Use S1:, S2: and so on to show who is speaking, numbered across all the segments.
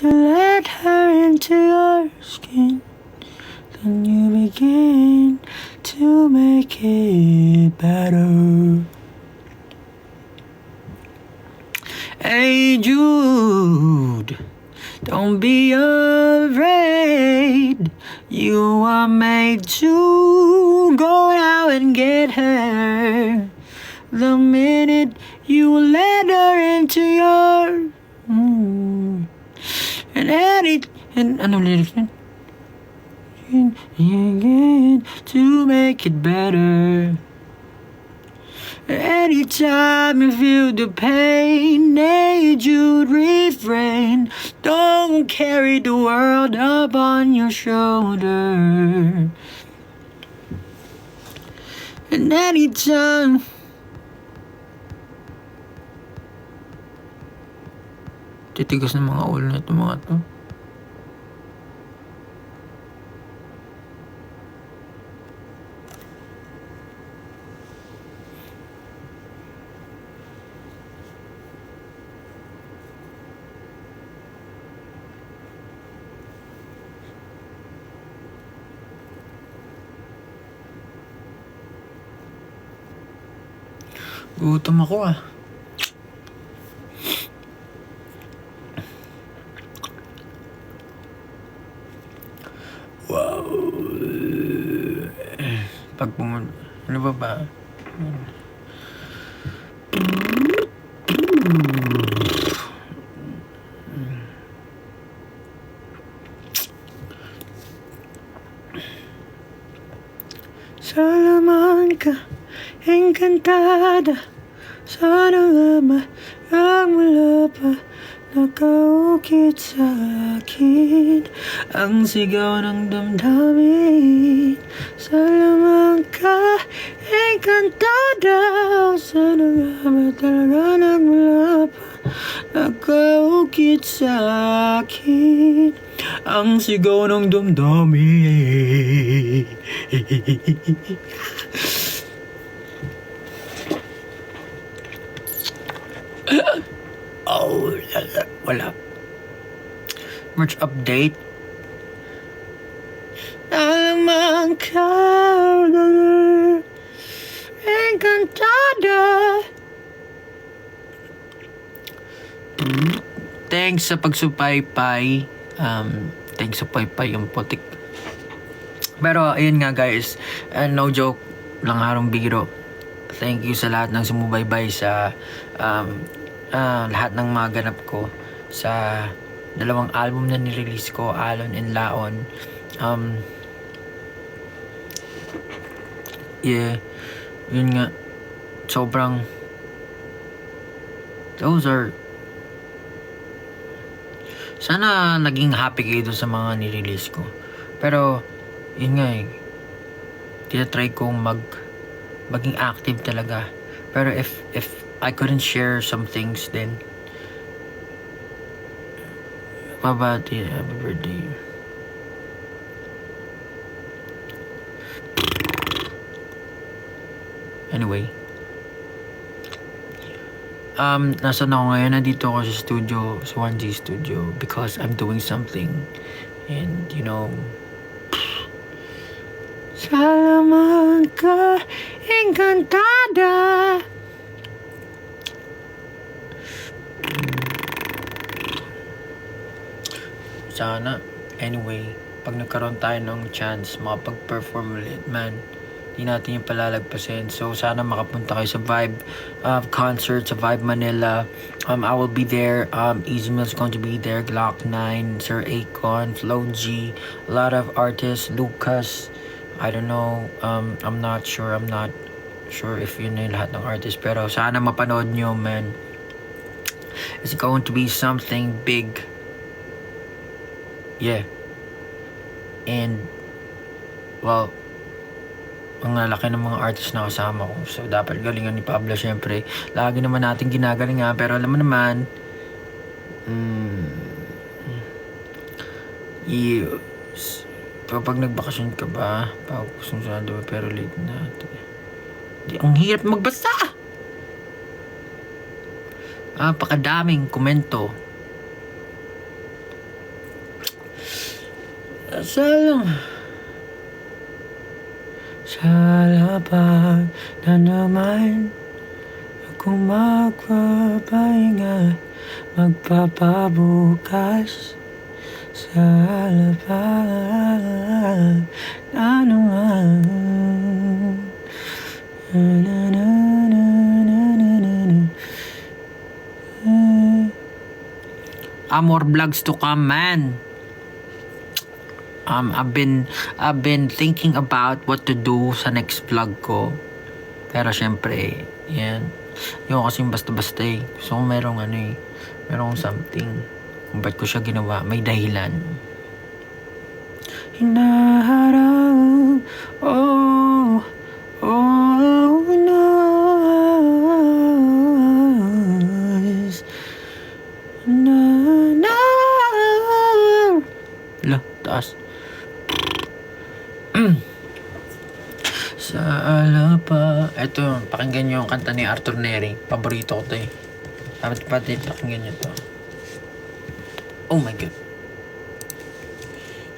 S1: You let her into your skin, then you begin to make it better. Hey Jude, don't be afraid. You are made to go out and get her. The minute you let her into your and ano lyrics yun? Again to make it better. Anytime you feel the pain, hey Jude, refrain. Don't carry the world up on your shoulder. And anytime titigas ng mga ulo na ito mga to. Gutom ako ah. Wow. Pag ano ba? Salamanca, encantada. Sana nga mula pa nakaukit sa akin ang sigaw ng damdamin. Salamanca, encantada. Sana nga talaga nagmula pa nakaukit sa akin ang sigaw ng damdamin. Oh, wala. Merch update. Salamanca, encantada. Thanks sa pagsupaypay. Thanks sa paypay yung putik. Pero ayun nga guys, no joke, lang harong biro. Thank you sa lahat ng sumubaybay sa lahat ng mga ganap ko sa dalawang album na nirelease ko, Alon and Laon. Yeah, yun nga, sobrang those are sana naging happy kayo dun sa mga nirelease ko. Pero yun nga eh, tinatry kong maging active talaga. Pero if I couldn't share some things, then mabati, happy birthday. Anyway, nasa na ako ngayon? Nandito ako sa studio, sa 1G studio, because I'm doing something, and you know, Salamanca, encantada. Sana, anyway, pag nagkaroon tayo ng chance makapag-perform ulit, man, di natin yung palalagpasin. So, sana makapunta kayo sa Vibe concert sa Vibe Manila. I will be there. Easy Mill's going to be there. Glock 9, Sir Akon, Flo G, a lot of artists, Lucas, I don't know, I'm not sure if yun na yung lahat ng artists, pero sana mapanood nyo, man. It's going to be something big. Yeah. And well, ang laki ng mga artist na kasama ko, so dapat galingan ni Pablo. Syempre lagi naman natin ginagalingan, pero alam mo naman, kapag nagbakasyon ka ba, pagkusunod pero late na. Di, ang hirap magbasa. Pakadaming komento. Salang sa lapag na naman ako magpapahinga, magpapabukas sa lapag na naman. More vlogs to come, man. I've been thinking about what to do sa next vlog ko. Pero syempre, yan. Yung kasing basta-basta eh. So merong merong something. Kung ba't ko siya ginawa, may dahilan. Hinaharap, oh, nice. Taas. Sa alapa. Ito, pakinggan nyo yung kanta ni Arthur Neri. Paborito ko to eh. Pati pakinggan nyo to. Oh my God.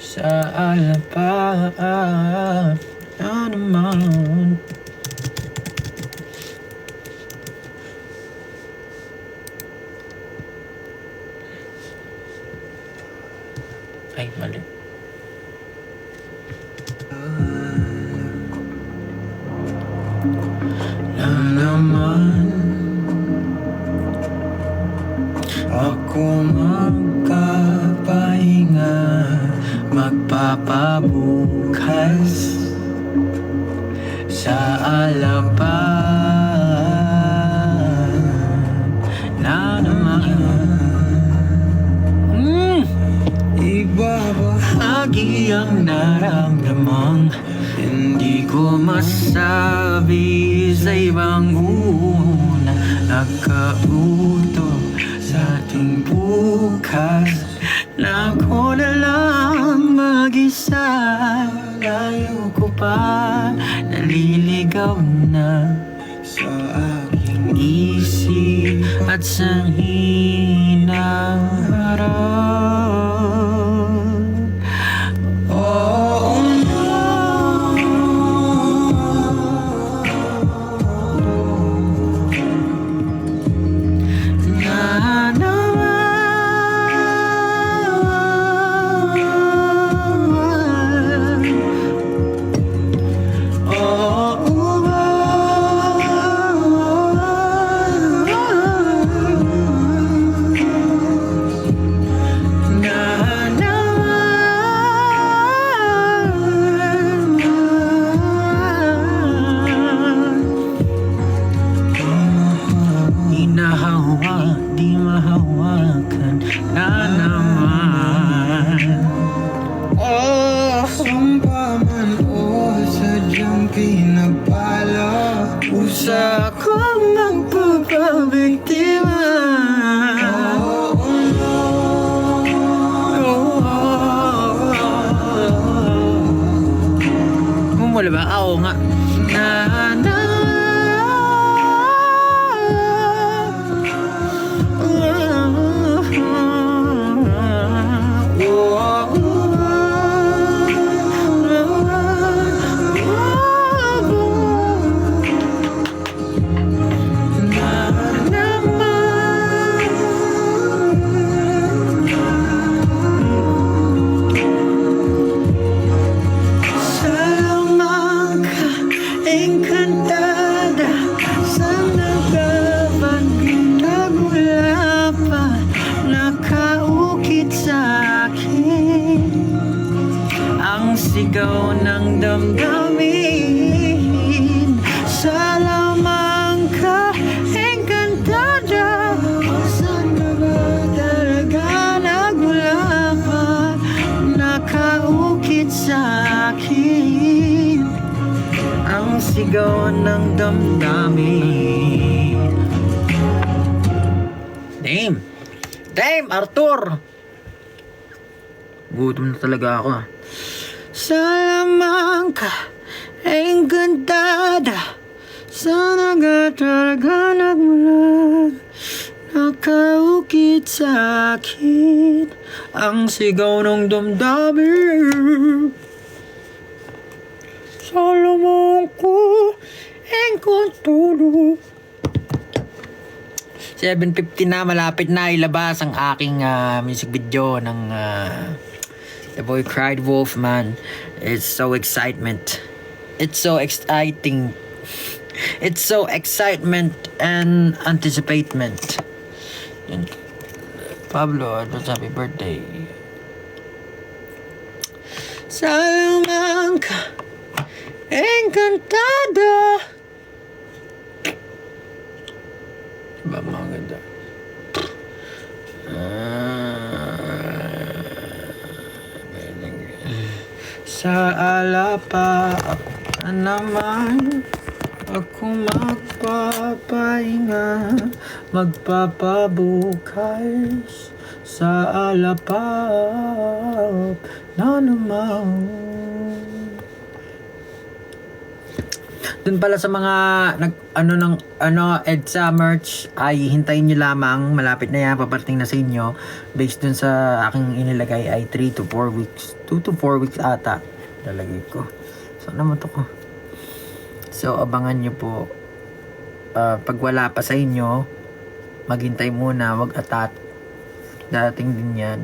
S1: Sa alapa na naman. Ay, mali. Na naman ako magpapahinga, magpapabukas sa alapan na naman. Ibabahagi ang naramdamang hindi ko masabi sa ibang una. Nakauto sa ating bukas na ako na lang mag-isa. Layo ko pa, naliligaw na sa aking isip at sa hinaharap. Di mahawakan na naman. Oh, sumpa man o sadyang pinagpala, usa akong magpapabiktima. Wala ba? Oo nga. Sigaw ng damdamin sa lamang ka, encantada. Saan na ba talaga nagmula pa, nakaukit sa akin ang sigaw ng damdamin. Damn, Arthur! Gutom na talaga ako. Sa lamang ka, encantada, sana nga talaga nagmula, nakaukit sa akin ang sigaw ng damdamin. Sa lamang ko, engkantulo. 7:50 na, malapit na ilabas ang aking music video ng The Boy Cried Wolf, man. It's so excitement. It's so exciting. It's so excitement and anticipation. Pablo, advance happy birthday. Salamanca, encantada. Diba mga ganda? Sa alapa ako naman, ako magpapahinga, magpapabukas. Sa alapap na naman. Dun pala sa mga EDSA merch ay hintayin nyo lamang, malapit na yan, paparating na sa inyo. Based dun sa aking inilagay ay 3 to 4 weeks, 2 to 4 weeks ata lalagay ko. So naman to ko. So abangan nyo po. Pag wala pa sa inyo, maghintay muna, wag atat. Darating din yan.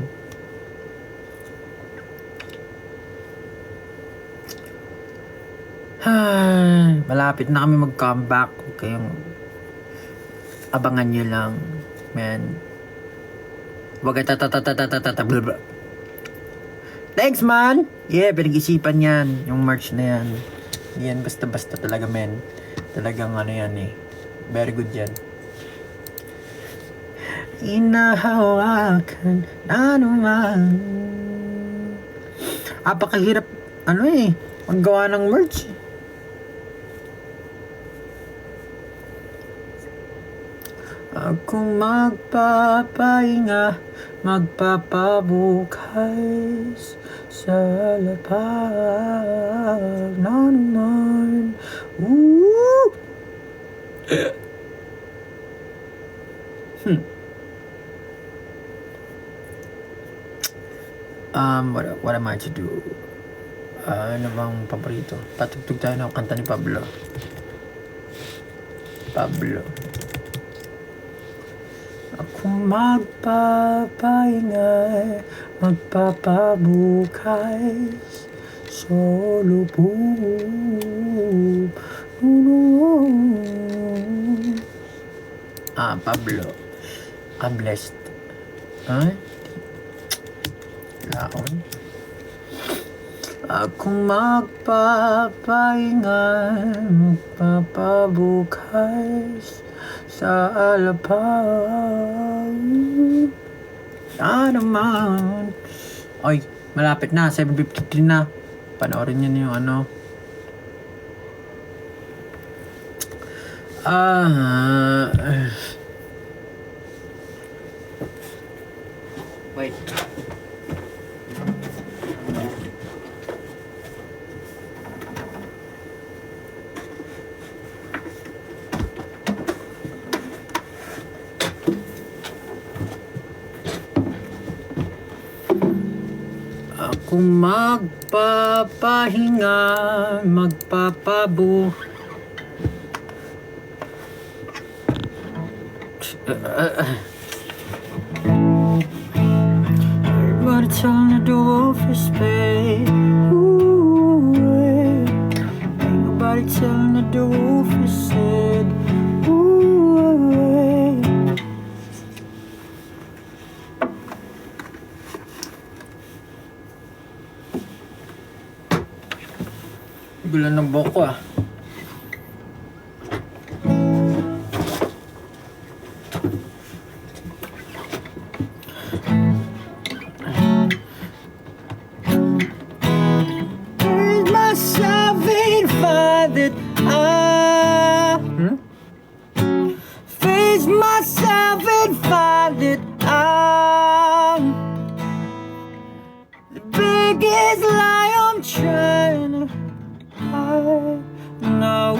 S1: Malapit na kami mag-comeback. Huwag kayong abangan nyo lang, man. Huwag at thanks, man! Yeah, pinag-isipan yan. Yung merch na yan. Yan, basta-basta talaga, man. Talagang ano yan eh. Very good yan. Inahawakan na naman. Apakahirap, maggawa ng merch. Ako magpapahinga, magpapabukas sa lapag na naman. Woo! What am I to do? Ano bang paborito? Patugtog tayo ng kanta ni Pablo. Ako magpapahinga, magpapabukas sa lubog. Pablo, I'm blessed. Laon. Ako magpapahinga, magpapabukas sa alapag na naman. Oy, malapit na, 7:53 na. Panoorin nyo na yung wait. Ako magpapahinga, everybody telling the wolf is paid. Everybody telling the wolf is said. Gulan ng buhok ko Praise myself and find that face myself and find that I'm the biggest lie I'm trying to now.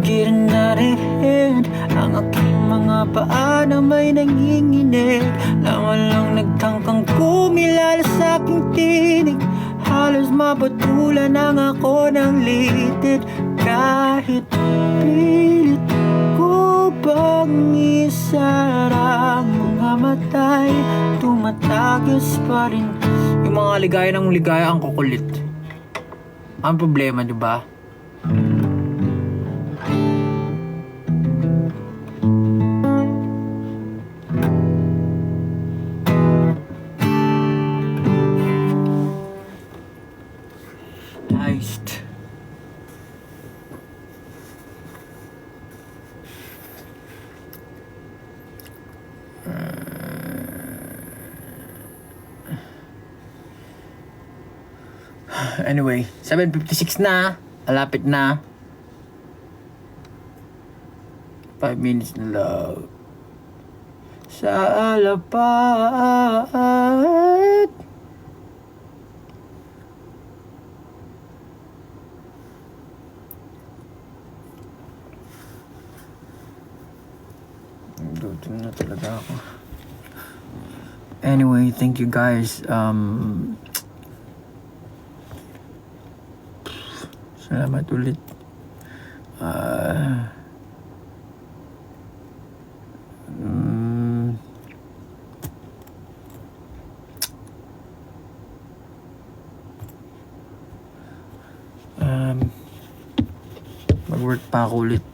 S1: Sige na rin ang aking mga paa na may nanginginig. Lang nagtangkang kumilala sa aking tinig. Halos mapatulan ang ako ng litid. Kahit pilit ko bang isara mga matay, tumatagas pa rin. Yung mga ligaya ng ligaya ang kukulit. Ang problema, di ba? Heist. Anyway, 7:56 na. Malapit na. 5 minutes na lang. Sa alapat. Dutin na talaga ako. Anyway, thank you guys. Salamat ulit. Mag-work pa ako ulit.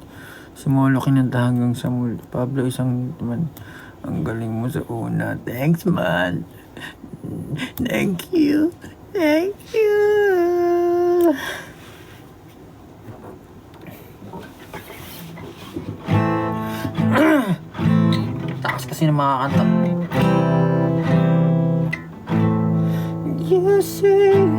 S1: Sumolo kinanta hanggang sa muli. Pablo, isang naman. Ang galing mo sa una. Thanks, man. Thank you. Thank you. Takas kasi ng mga kanta. You sing.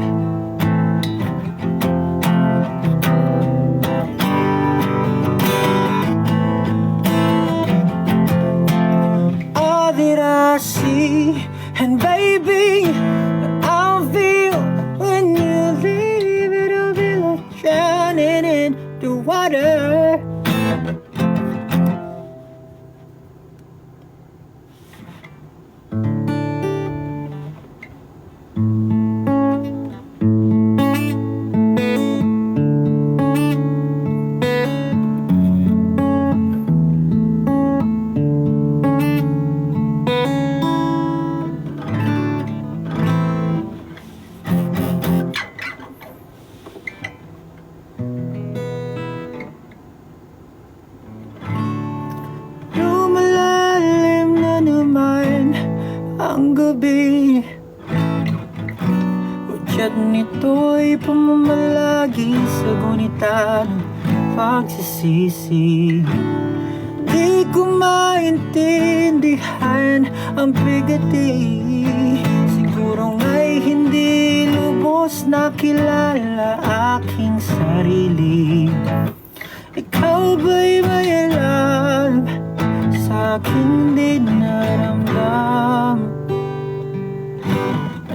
S1: All that I see, and baby, I feel when you leave, it'll be like drowning in the water. Ang gabi, udyat nito'y pamamalagi sa gunita ng pagsisisi. Di ko maintindihan ang bigati. Siguro nga'y hindi lubos nakilala aking sarili. Ikaw ba'y may alam sa aking di naramdam?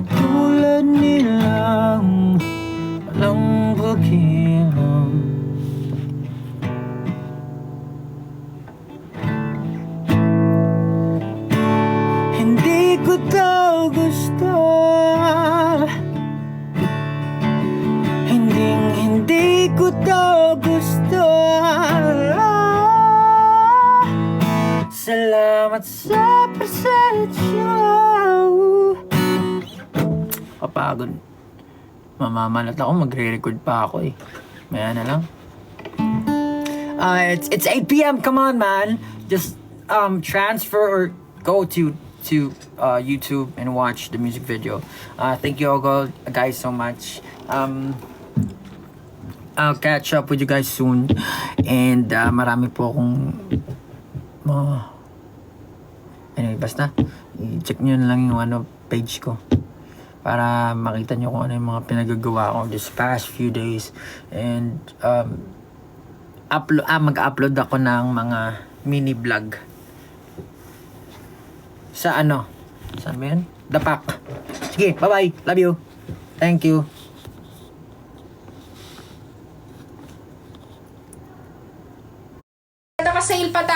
S1: Tulad nilang walang pakialam. Hindi ko daw gusto, hindi ko daw gusto. Salamat sa presensya. Kapagod. Mamamalat ako, magre-record pa ako eh. Maya na lang. It's 8 p.m. Come on, man. Just transfer or go to YouTube and watch the music video. Thank you all guys so much. I'll catch up with you guys soon. And marami po akong anyway, basta i-check nyo na lang yung page ko para makita nyo kung ano yung mga pinagagawa ko this past few days. And mag-upload ako ng mga mini vlog sa saan ba yan? Dapak. Sige, bye bye, love you, thank you.
S2: naka-sale pa tayo.